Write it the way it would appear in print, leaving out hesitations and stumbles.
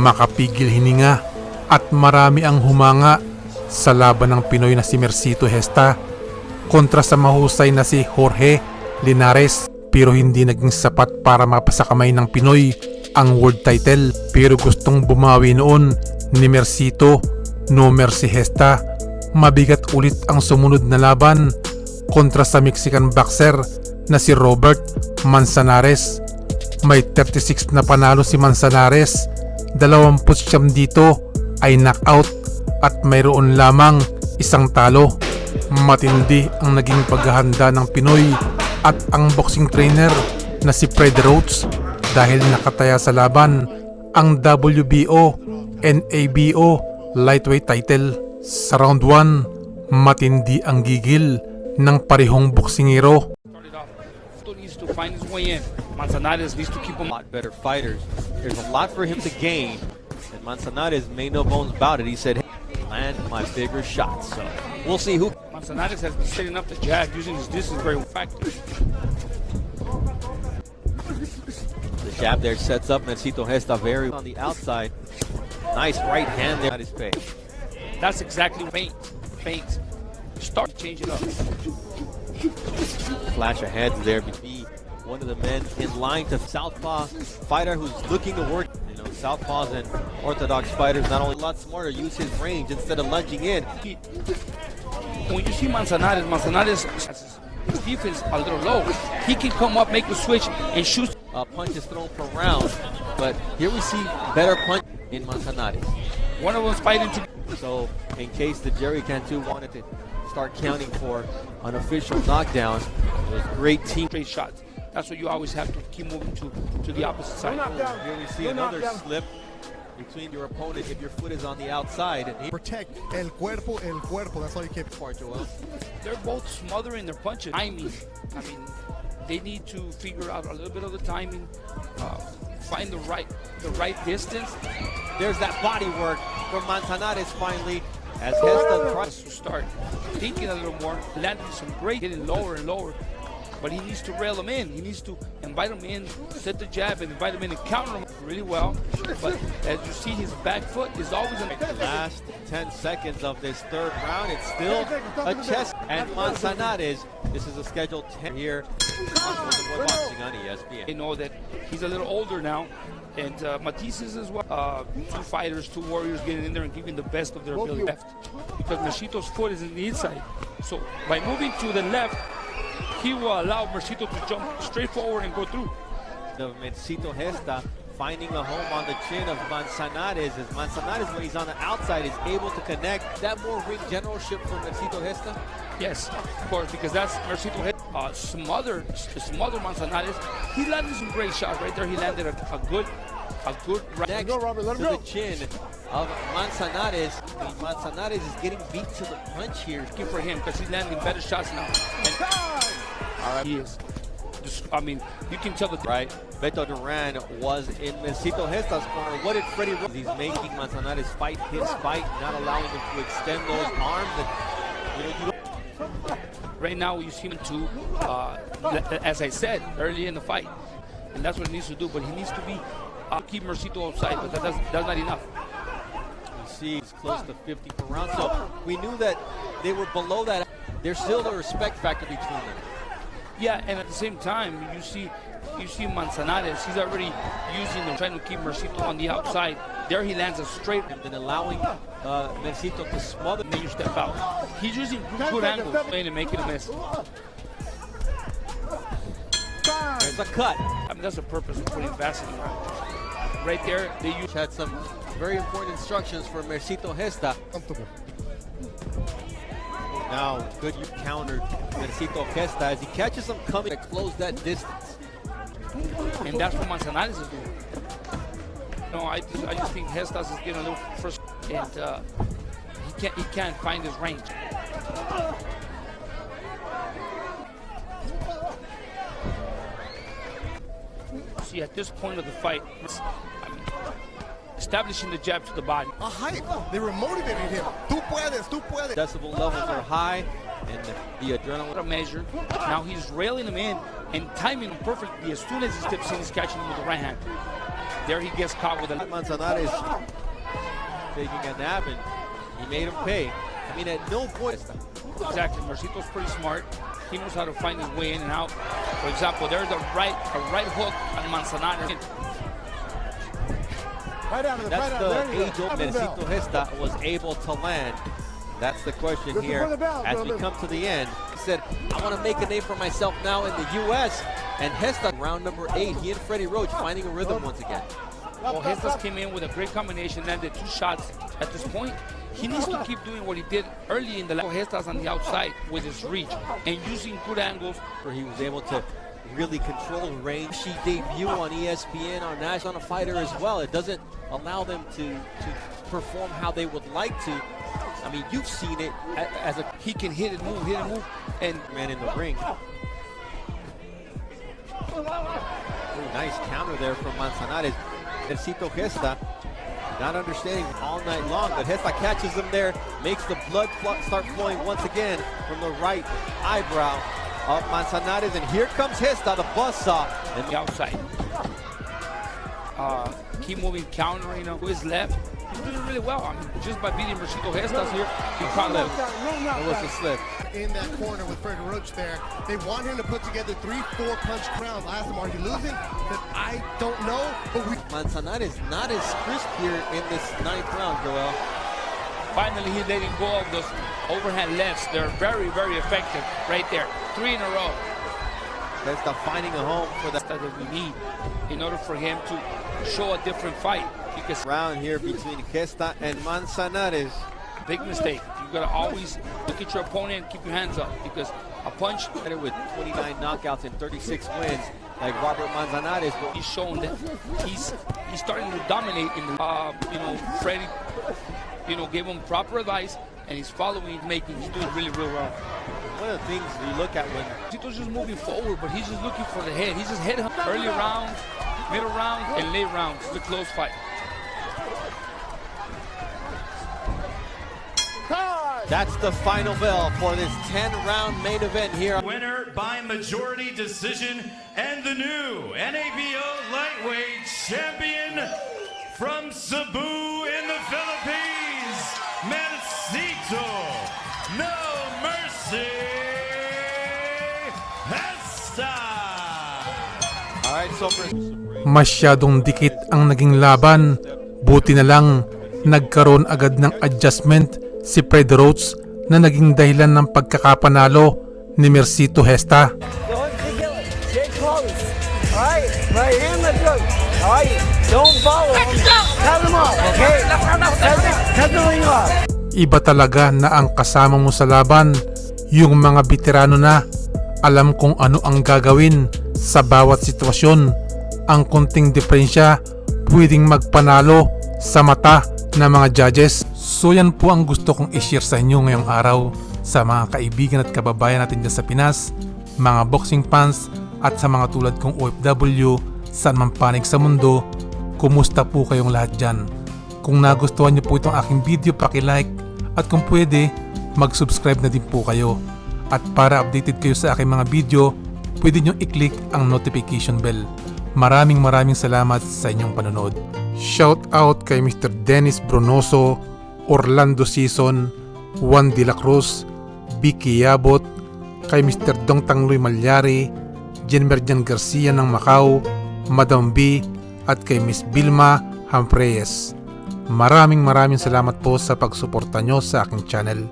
makapigil hininga at marami ang humanga sa laban ng Pinoy na si Mercito Gesta kontra sa mahusay na si Jorge Linares, pero hindi naging sapat para mapasakamay ng Pinoy ang world title. Pero gustong bumawi noon ni Mercito, no mercy Gesta. Mabigat ulit ang sumunod na laban kontra sa Mexican boxer na si Robert Manzanares. May 36 na panalo si Manzanares, 29 dito ay knockout at mayroon lamang isang talo. Matindi ang naging paghahanda ng Pinoy at ang boxing trainer na si Freddie Roach dahil nakataya sa laban ang WBO NABO lightweight title. Sa round 1, matindi ang gigil ng parehong boksingero. Needs to find his way in. Manzanares needs to keep him. A lot better fighters. There's a lot for him to gain, and Manzanares made no bones about it. He said, hey, "Land my bigger shots." So we'll see who. Manzanares has been setting up the jab, using his distance very effective. The jab there sets up Mercito Gesta very on the outside. Nice right hand there at his face. That's exactly feint. Start to change it up. Flash ahead there, be one of the men in line to southpaw fighter who's looking to work. You know, southpaws and orthodox fighters not only a lot smarter, use his range instead of lunging in. When you see Manzanares, his defense a little low. He can come up, make the switch, and shoot. Punches thrown per round, but here we see better punch in Manzanares. One of them's fighting to. So, in case the Jerry Cantu wanted to start counting for an official knockdown, it was great team straight shots. That's what you always have to keep moving to the opposite side. Here we see another slip between your opponent if your foot is on the outside. And protect el cuerpo. That's all you keep for, Joel. They're both smothering their punches. I mean, they need to figure out a little bit of the timing, find the right distance. There's that body work from Manzanares finally. As Gesta tries to start thinking a little more, landing some great, getting lower and lower. But he needs to rail him in. He needs to invite him in, set the jab, and invite him in and counter him really well. But as you see, his back foot is always in the last 10 seconds of this third round. It's still a chest. And Manzanares, this is a scheduled 10 here on Boxing on ESPN. They know that he's a little older now. And Matisse's as well. Two fighters, two warriors getting in there and giving the best of their ability left. Because Mercito's foot is in the inside. So by moving to the left, he will allow Mercito to jump straight forward and go through. The Mercito Gesta finding a home on the chin of Manzanares. As Manzanares, when he's on the outside, is able to connect. That more ring generalship from Mercito Gesta? Yes, of course, because that's Mercito Gesta. Smother Manzanares. He landed some great shots right there. He landed a good right. Next to the chin of Manzanares. Manzanares is getting beat to the punch here. Good for him because he's landing better shots now. And all right, he is. You can tell the right. Beto Duran was in Mercito Gesta's corner. What did Freddie do? He's making Manzanares fight his fight, not allowing him to extend those arms. Right now, you see him to, as I said, early in the fight. And that's what he needs to do. But he needs to be keep Mercito outside, but that's not enough. You see he's close to 50 per round. So we knew that they were below that. There's still a respect factor between them. Yeah, and at the same time, you see Manzanares. He's already trying to keep Mercito on the outside. There he lands a straight and then allowing Mercito to smother. And then you step out. He's using good angles and making a miss. There's a cut. That's the purpose of putting Vaseline right there. They had some very important instructions for Mercito Gesta. Now, good you countered Mercito Gesta as he catches him coming to close that distance. And that's what Manzanares is doing. No, I just think Gestas is getting a little first, and he can't find his range. See, at this point of the fight, establishing the jab to the body. A hype. They were motivating him. Tú puedes. Decibel levels are high, and the adrenaline. A measure. Now he's railing him in and timing him perfectly. As soon as he steps in, he's catching him with the right hand. There he gets caught with a... Manzanares taking a nap, and he made him pay. I mean, at no point. Exactly. Mercito's pretty smart. He knows how to find his way in and out. For example, there's a right hook on Manzanares. That's the age-old Mercito Gesta was able to land. That's the question here as we come to the end. He said, I want to make a name for myself now in the U.S. And Gesta, round number 8, he and Freddie Roach finding a rhythm once again. Well, Gestas came in with a great combination, landed 2 shots at this point. He needs to keep doing what he did early in the last. Gestas on the outside with his reach and using good angles. Where he was able to really control range. She debut on ESPN, on National Fighter as well. It doesn't allow them to perform how they would like to. I mean, you've seen it as a... He can hit and move, and man in the ring. Ooh, nice counter there from Manzanares. Mercito Gesta not understanding all night long, but Gesta catches him there, makes the blood start flowing once again from the right eyebrow of Manzanares, and here comes Gesta, the buzzsaw. And the outside. Keep moving, countering to his left. He's doing really well. I mean, just by beating Mercito Gestas here, he caught him. It was a slip. In that corner with Freddie Roach there, they want him to put together 3-4 punch rounds. I asked him, are you losing? But I don't know. But Manzanares not as crisp here in this 9th round, Joel. Finally, he's letting go of those overhand lefts. They're very, very effective right there. 3 in a row. Gesta finding a home for That we need in order for him to show a different fight. Because round here between Gesta and Manzanares. big mistake. You gotta always look at your opponent and keep your hands up, because a punch With 29 knockouts and 36 wins, like Robert Manzanares, but he's shown that he's starting to dominate in the Freddie gave him proper advice, and he's following, he's doing really well. one of the things you look at when Tito's just moving forward, but he's just looking for the head. He's just head early rounds, middle rounds, and late rounds. It's a close fight. that's the final bell for this 10-round main event here. Winner by majority decision and the new NABO lightweight champion from Cebu in the Philippines, Mercito No Mercy Gesta. All right, so Masyadong dikit ang naging laban. Buti na lang nagkaroon agad ng adjustment si Freddie Roach na naging dahilan ng pagkakapanalo ni Mercito Gesta. Stay close. All right, right here, let's go. All right, don't follow him. Cut him off, okay? Cut the ring off. Iba talaga na ang kasama mo sa laban, yung mga veterano na alam kung ano ang gagawin sa bawat sitwasyon. Ang konting diferensya pwedeng magpanalo sa mata ng mga judges. So yan po ang gusto kong i-share sa inyo ngayong araw sa mga kaibigan at kababayan natin dyan sa Pinas, mga boxing fans at sa mga tulad kong OFW saan man panig sa mundo. Kumusta po kayong lahat dyan? Kung nagustuhan niyo po itong aking video, paki-like at kung pwede, mag-subscribe na din po kayo. At para updated kayo sa aking mga video, pwede nyo i-click ang notification bell. Maraming salamat sa inyong panonood. Shout out kay Mr. Dennis Brunoso, Orlando Season, Juan de la Cruz, Vicky Yabot, kay Mr. Dong Tangloy Malyari, Jenmerjan Garcia ng Macau, Madam B, at kay Miss Vilma Hampreyes. Maraming salamat po sa pagsuporta nyo sa aking channel.